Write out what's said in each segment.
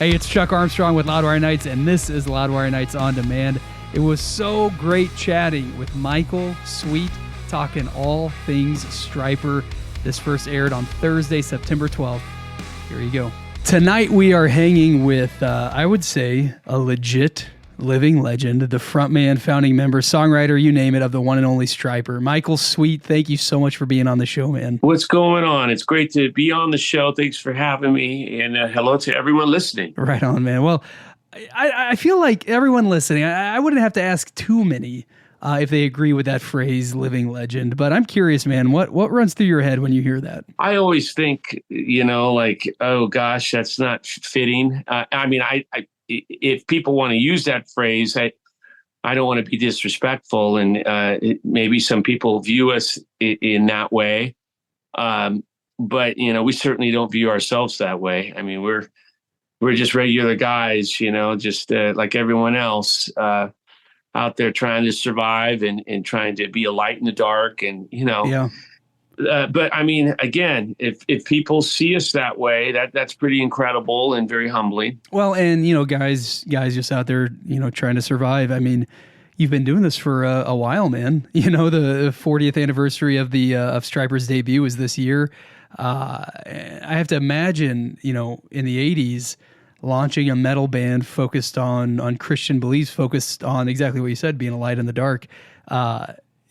Hey, it's Chuck Armstrong with Loudwire Nights, and this is Loudwire Nights On Demand. It was so great chatting with Michael Sweet, talking all things Stryper. This first aired on Thursday, September 12th. Here you go. Tonight we are hanging with, I would say, a legit living legend, the frontman, founding member, songwriter, you name it, of the one and only Stryper. Michael Sweet, thank you so much for being on the show, man. What's going on? It's great to be on the show. Thanks for having me, and hello to everyone listening. Right on, man. Well, I feel like everyone listening, I wouldn't have to ask too many if they agree with that phrase, living legend. But I'm curious, man, what runs through your head when you hear that? I always think, like, oh gosh, that's not fitting. If people want to use that phrase, I don't want to be disrespectful, and maybe some people view us in that way. But we certainly don't view ourselves that way. I mean, we're just regular guys, just like everyone else, out there trying to survive and trying to be a light in the dark, and Yeah. But I mean, again, if people see us that way, that's pretty incredible and very humbling. Well, and guys just out there, trying to survive. I mean, you've been doing this for a while, man. The 40th anniversary of of Stryper's debut is this year. I have to imagine, in the 80s, launching a metal band focused on Christian beliefs, focused on exactly what you said, being a light in the dark.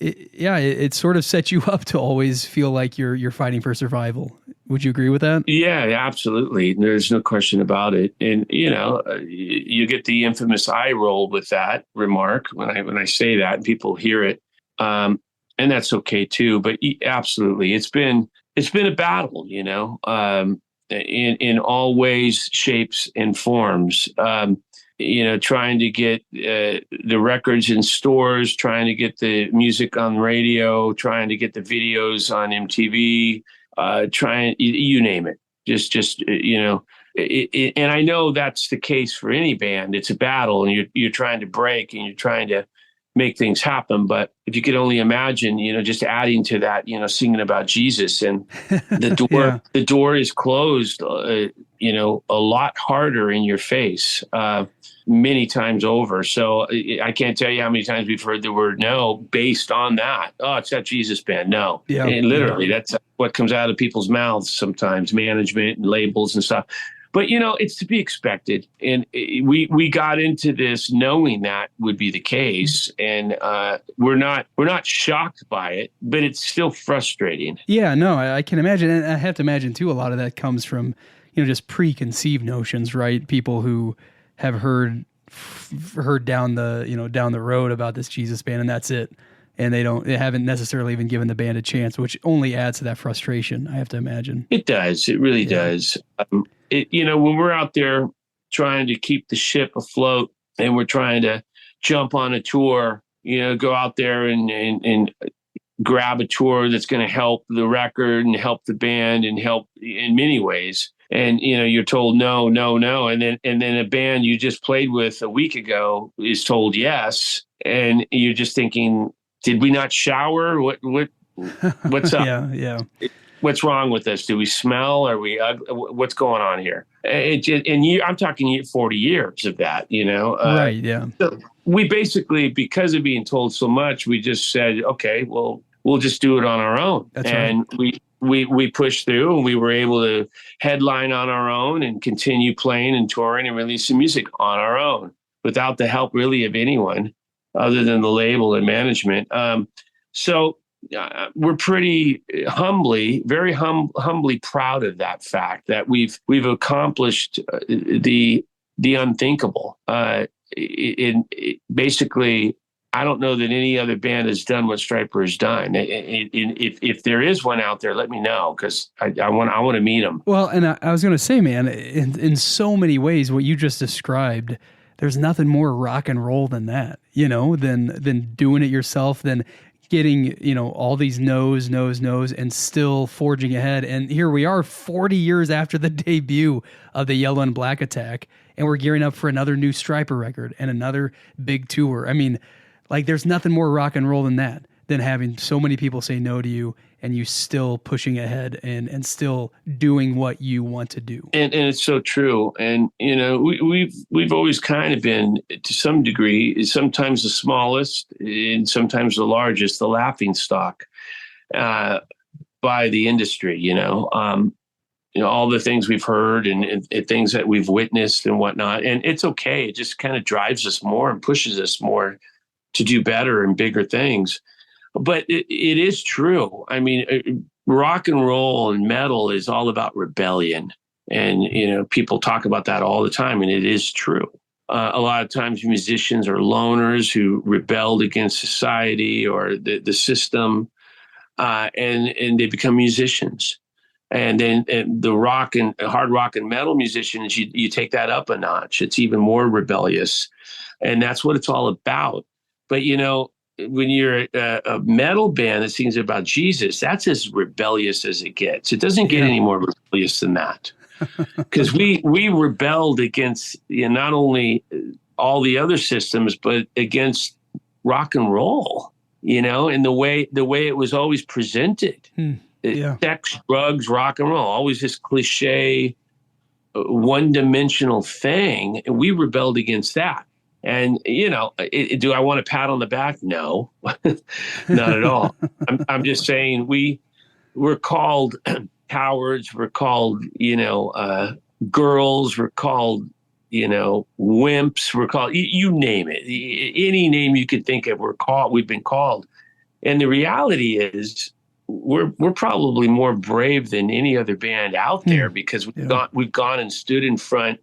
It sort of sets you up to always feel like you're fighting for survival. Would you agree with that? Yeah, absolutely. There's no question about it. And you get the infamous eye roll with that remark when I say that, and people hear it, and that's okay too. But absolutely, it's been a battle, in all ways, shapes, and forms. Trying to get the records in stores, trying to get the music on radio, trying to get the videos on MTV, you name it. And I know that's the case for any band. It's a battle, and you're trying to break, and you're trying to make things happen. But if you could only imagine, just adding to that, singing about Jesus, and the door, Yeah. the door is closed, a lot harder in your face, many times over. So I can't tell you how many times we've heard the word no based on that. Oh, it's that Jesus band. No. Yeah. And literally, that's what comes out of people's mouths sometimes, management and labels and stuff. But, it's to be expected. And we got into this knowing that would be the case. And we're not shocked by it, but it's still frustrating. Yeah, no, I can imagine. And I have to imagine, too, a lot of that comes from, just preconceived notions, right? People who have heard down the road about this Jesus band, and that's it. And they haven't necessarily even given the band a chance, which only adds to that frustration, I have to imagine. It does. It really does. When we're out there trying to keep the ship afloat, and we're trying to jump on a tour, go out there and grab a tour that's going to help the record and help the band and help in many ways. And, you're told no, no, no. And then a band you just played with a week ago is told yes. And you're just thinking, did we not shower? What's up? Yeah. What's wrong with us? Do we smell? Are we ugly? What's going on here? I'm talking 40 years of that, Right, yeah. So we basically, because of being told so much, we just said, okay, well, we'll just do it on our own. That's and right. we pushed through, and we were able to headline on our own and continue playing and touring and releasing music on our own without the help really of anyone other than the label and management. So we're pretty very humbly proud of that fact that we've accomplished the unthinkable. Basically, I don't know that any other band has done what Stryper has done. If there is one out there, let me know, because I want to meet them. Well, and I was going to say, man, in so many ways, what you just described, there's nothing more rock and roll than that, than doing it yourself, than getting, all these no's, and still forging ahead. And here we are 40 years after the debut of the Yellow and Black Attack, and we're gearing up for another new Stryper record and another big tour. I mean, like, there's nothing more rock and roll than that. than having so many people say no to you and you still pushing ahead and still doing what you want to do. And it's so true. And we've always kind of been, to some degree, sometimes the smallest and sometimes the largest, the laughing stock by the industry. All the things we've heard and things that we've witnessed and whatnot. And it's okay. It just kind of drives us more and pushes us more to do better and bigger things. But it is true. I mean, rock and roll and metal is all about rebellion. And, people talk about that all the time, and it is true. A lot of times musicians are loners who rebelled against society or the system, and they become musicians. And then the rock and hard rock and metal musicians, you take that up a notch. It's even more rebellious. And that's what it's all about. But, when you're a metal band that sings about Jesus, that's as rebellious as it gets. It doesn't get any more rebellious than that. Because we rebelled against not only all the other systems, but against rock and roll, and the way it was always presented. Sex, drugs, rock and roll, always this cliche, one-dimensional thing. And we rebelled against that. And, do I want a pat on the back? No, not at all. I'm just saying we're called cowards. We're called, girls. We're called, wimps. We're called, you name it. Any name you could think of, we've been called. And the reality is we're probably more brave than any other band out there because we've gone and stood in front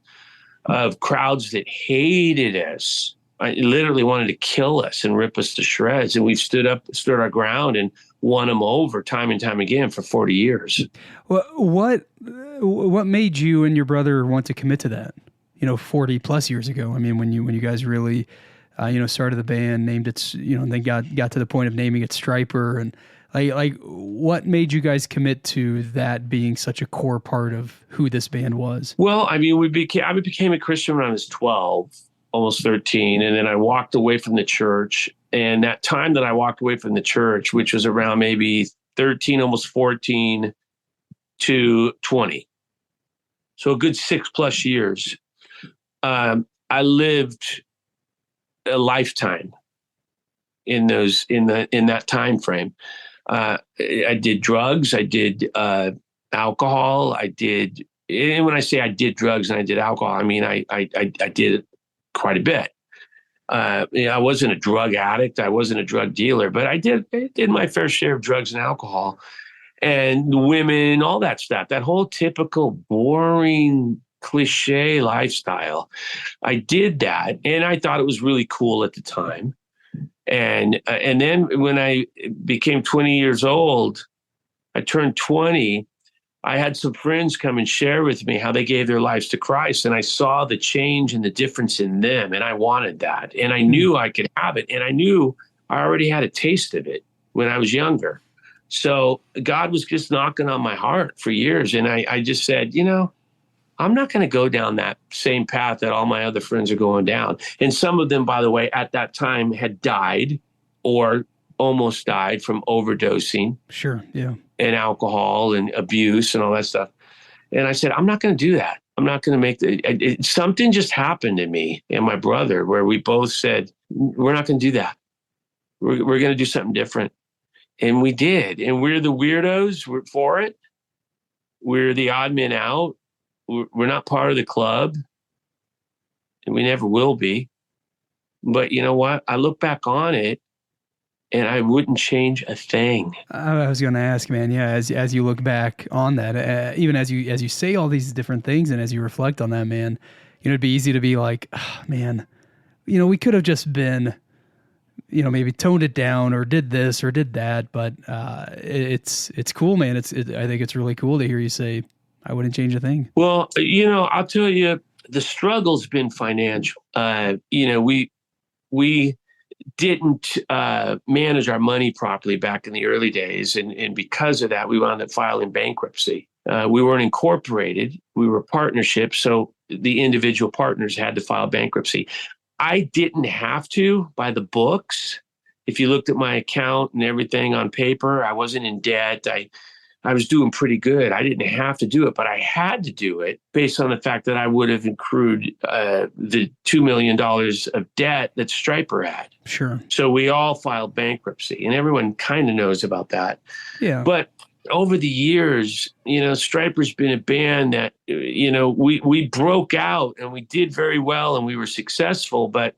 of crowds that hated us. I literally wanted to kill us and rip us to shreds. And we've stood our ground and won them over time and time again for 40 years. Well, what made you and your brother want to commit to that? 40 plus years ago. I mean, when you guys really, started the band, named it, and then got to the point of naming it Stryper, and like what made you guys commit to that being such a core part of who this band was? Well, I mean, I became a Christian when I was 12, almost 13. And then I walked away from the church. And that time that I walked away from the church, which was around maybe 13, almost 14 to 20. So a good 6+ years. I lived a lifetime in that time frame. I did drugs. I did alcohol. And when I say I did drugs and I did alcohol, I mean I did quite a bit. I wasn't a drug addict. I wasn't a drug dealer, but I did my fair share of drugs and alcohol, and women, all that stuff. That whole typical boring cliche lifestyle. I did that, and I thought it was really cool at the time. And then when I became 20 years old, I turned 20, I had some friends come and share with me how they gave their lives to Christ. And I saw the change and the difference in them. And I wanted that. And I knew I could have it. And I knew I already had a taste of it when I was younger. So God was just knocking on my heart for years. And I just said, I'm not going to go down that same path that all my other friends are going down. And some of them, by the way, at that time had died or almost died from overdosing. Sure, yeah. And alcohol and abuse and all that stuff. And I said, I'm not going to do that. I'm not going to make something just happened to me and my brother where we both said, we're not going to do that. We're going to do something different. And we did. And we're the weirdos. We're for it. We're the odd men out. We're not part of the club, and we never will be. But you know what? I look back on it, and I wouldn't change a thing. I was going to ask, man. Yeah, as you look back on that, even as you say all these different things, and as you reflect on that, man, it'd be easy to be like, oh, man, we could have just been, maybe toned it down or did this or did that. But it's cool, man. I think it's really cool to hear you say, I wouldn't change a thing. Well, I'll tell you, the struggle's been financial. We didn't manage our money properly back in the early days. And because of that, we wound up filing bankruptcy. We weren't incorporated. We were partnerships. So the individual partners had to file bankruptcy. I didn't have to by the books if you looked at my account and everything on paper, I wasn't in debt. I was doing pretty good. I didn't have to do it, but I had to do it based on the fact that I would have accrued the $2 million of debt that Stryper had. Sure. So we all filed bankruptcy, and everyone kind of knows about that. Yeah. But over the years, Stryper's been a band that, we broke out and we did very well and we were successful, but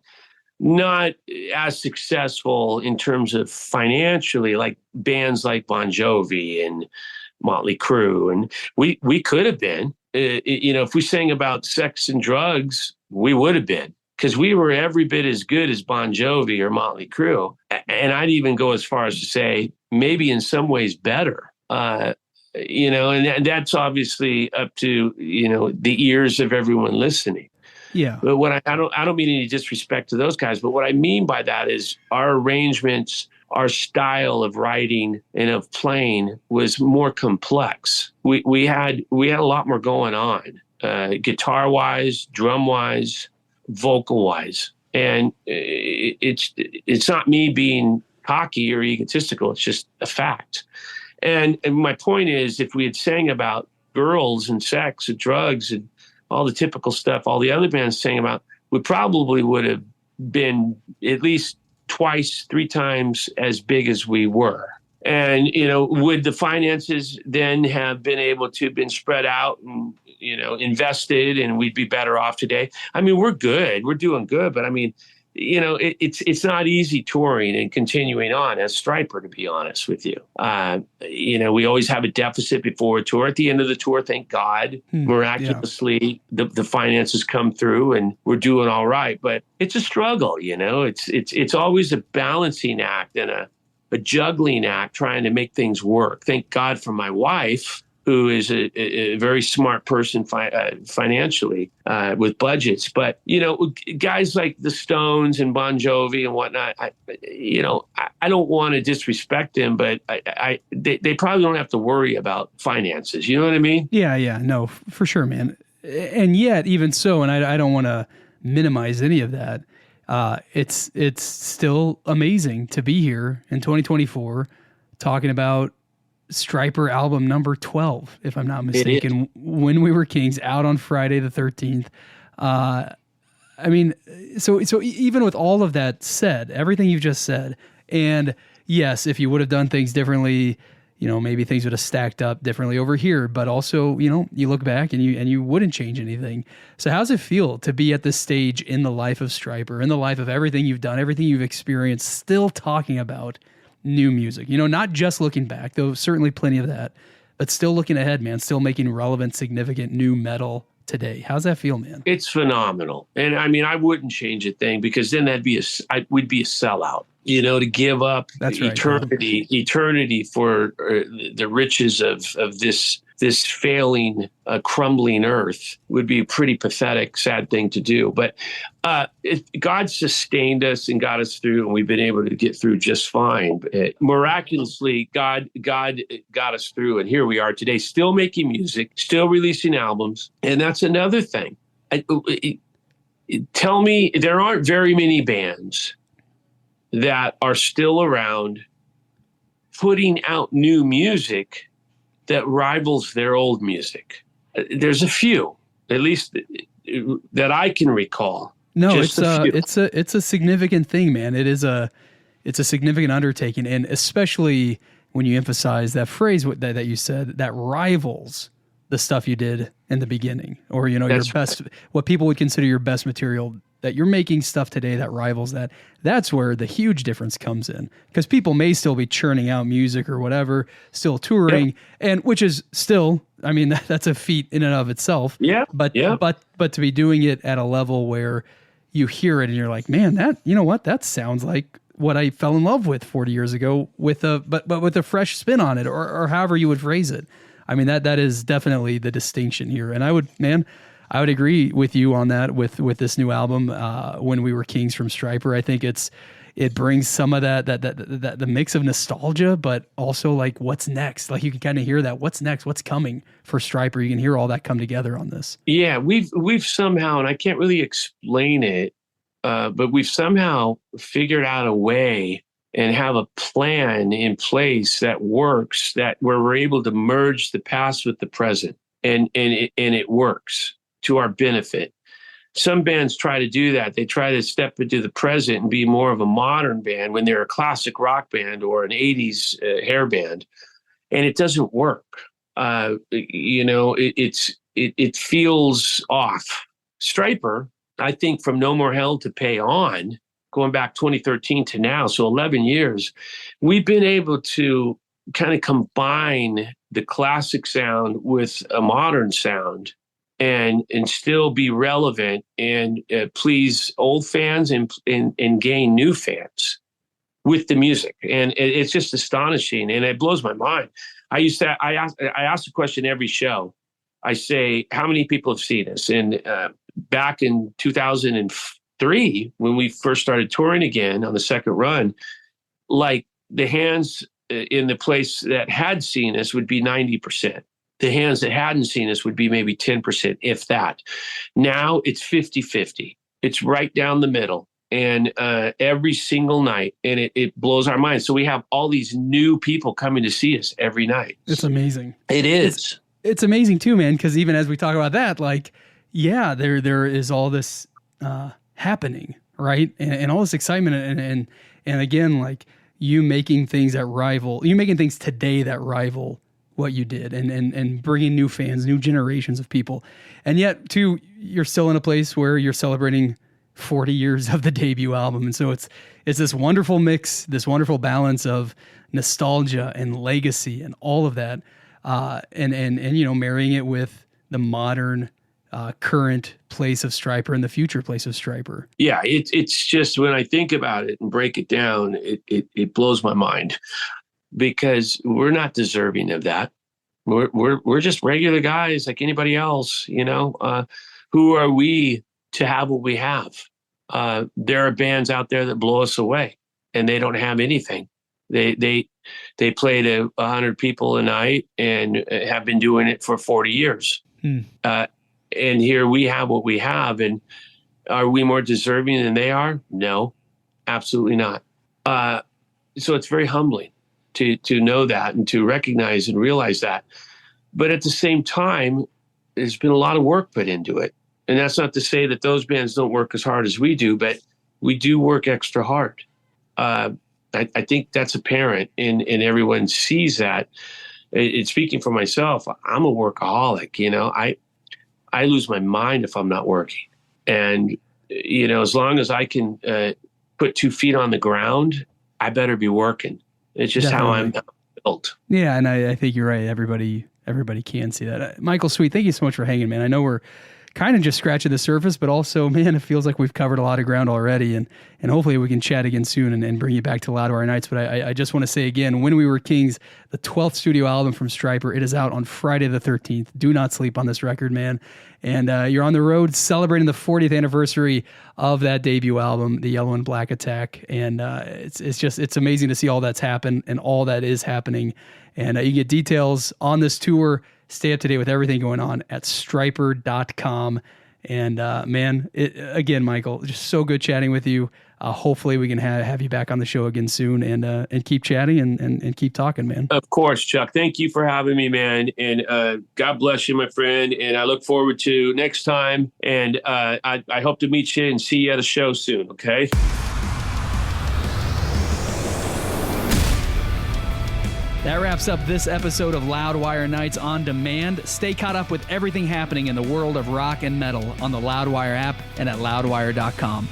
not as successful in terms of financially, like bands like Bon Jovi and Motley Crue. And we could have been, if we sang about sex and drugs, we would have been, because we were every bit as good as Bon Jovi or Motley Crue. And I'd even go as far as to say, maybe in some ways better. And that's obviously up to, the ears of everyone listening. Yeah. But what I don't mean any disrespect to those guys, but what I mean by that is our arrangements, our style of writing and of playing was more complex. We had a lot more going on, guitar wise, drum wise, vocal wise. And it's not me being cocky or egotistical. It's just a fact. And my point is, if we had sang about girls and sex and drugs and all the typical stuff all the other bands sang about, we probably would have been at least twice, 3 times as big as we were. And, would the finances then have been able to have been spread out and, invested, and we'd be better off today? I mean, we're good. We're doing good. But I mean, it's not easy touring and continuing on as Stryper, to be honest with you. We always have a deficit before a tour. At the end of the tour, thank God, miraculously, the finances come through and we're doing all right. But it's a struggle, it's always a balancing act and a juggling act trying to make things work. Thank God for my wife, who is a very smart person financially with budgets. But, guys like the Stones and Bon Jovi and whatnot, I don't want to disrespect them, but they probably don't have to worry about finances. You know what I mean? Yeah. No, for sure, man. And yet, even so, and I don't want to minimize any of that, it's still amazing to be here in 2024 talking about Stryper album number 12, if I'm not mistaken, When We Were Kings, out on Friday the 13th. So even with all of that said, everything you've just said, and yes, if you would have done things differently, maybe things would have stacked up differently over here, but also, you look back and you wouldn't change anything. So how's it feel to be at this stage in the life of Stryper, in the life of everything you've done, everything you've experienced, still talking about new music, not just looking back, though certainly plenty of that, but still looking ahead, man, still making relevant, significant new metal today? How's that feel, man? It's phenomenal. And I mean, I wouldn't change a thing, because then we'd be a sellout, to give up eternity for the riches of this failing, crumbling earth would be a pretty pathetic, sad thing to do. But God sustained us and got us through, and we've been able to get through just fine. Miraculously, God got us through, and here we are today, still making music, still releasing albums. And that's another thing. Tell me, there aren't very many bands that are still around putting out new music that rivals their old music. There's a few, at least that I can recall. No, it's a significant thing, man. It's a significant undertaking, and especially when you emphasize that phrase that you said, that rivals the stuff you did in the beginning, or your best, what people would consider your best material. That you're making stuff today that rivals that. That's where the huge difference comes in, because people may still be churning out music or whatever, still touring, and which is still, I mean, that's a feat in and of itself. Yeah. But to be doing it at a level where you hear it and you're like, man, that sounds like what I fell in love with 40 years ago but with a fresh spin on it, or however you would phrase it. I mean, that is definitely the distinction here. And I would agree with you on that with this new album, When We Were Kings from Stryper. I think it brings some of that the mix of nostalgia, but also like what's next. Like you can kind of hear that what's next, what's coming for Stryper. You can hear all that come together on this. Yeah, we've somehow, and I can't really explain it, but we've somehow figured out a way and have a plan in place that works, that where we're able to merge the past with the present, and it works to our benefit. Some bands try to do that. They try to step into the present and be more of a modern band when they're a classic rock band or an 80s hair band, and it doesn't work. It feels off. Stryper, I think from No More Hell to Pay On, going back 2013 to now, so 11 years, we've been able to kind of combine the classic sound with a modern sound and still be relevant and please old fans and gain new fans with the music. And it's just astonishing, and it blows my mind. I ask the question every show. I say, how many people have seen us? And back in 2003, when we first started touring again on the second run, like the hands in the place that had seen us would be 90%. The hands that hadn't seen us would be maybe 10%, if that. Now it's 50-50. It's right down the middle. And every single night, and it blows our mind. So we have all these new people coming to see us every night. It's amazing. It is. It's amazing too, man, because even as we talk about that, like, yeah, there is all this happening, right? And all this excitement. And again, like you making things today that rival what you did and bringing new fans, new generations of people. And yet, too, you're still in a place where you're celebrating 40 years of the debut album. And so it's this wonderful mix, this wonderful balance of nostalgia and legacy and all of that. And you know, marrying it with the modern, current place of Stryper and the future place of Stryper. Yeah, it's just, when I think about it and break it down, it blows my mind, because we're not deserving of that. We're just regular guys like anybody else, you know. Who are we to have what we have? There are bands out there that blow us away, and they don't have anything. They play to 100 people a night and have been doing it for 40 years. And here we have what we have. And are we more deserving than they are? No, absolutely not. So it's very humbling to know that and to recognize and realize that. But at the same time, there's been a lot of work put into it. And that's not to say that those bands don't work as hard as we do, but we do work extra hard. I think that's apparent, and everyone sees that. Speaking for myself, I'm a workaholic. You know, I lose my mind if I'm not working. And, you know, as long as I can put 2 feet on the ground, I better be working. It's just Definitely. How I'm built. Yeah, and I think you're right. Everybody can see that. Michael Sweet, thank you so much for hanging, man. I know we're kind of just scratching the surface, but also, man, it feels like we've covered a lot of ground already, and hopefully we can chat again soon and bring you back to Loudwire Nights. But I just want to say again, When We Were Kings, the 12th studio album from Stryper, it is out on Friday the 13th. Do not sleep on this record, man. And you're on the road celebrating the 40th anniversary of that debut album, The Yellow and Black Attack. And it's amazing to see all that's happened and all that is happening. And you get details on this tour. Stay up to date with everything going on at Stryper.com. And man, again, Michael, just so good chatting with you. Hopefully we can have you back on the show again soon and keep chatting and keep talking, man. Of course, Chuck. Thank you for having me, man. And God bless you, my friend. And I look forward to next time. And I hope to meet you and see you at a show soon, okay? That wraps up this episode of Loudwire Nights on Demand. Stay caught up with everything happening in the world of rock and metal on the Loudwire app and at loudwire.com.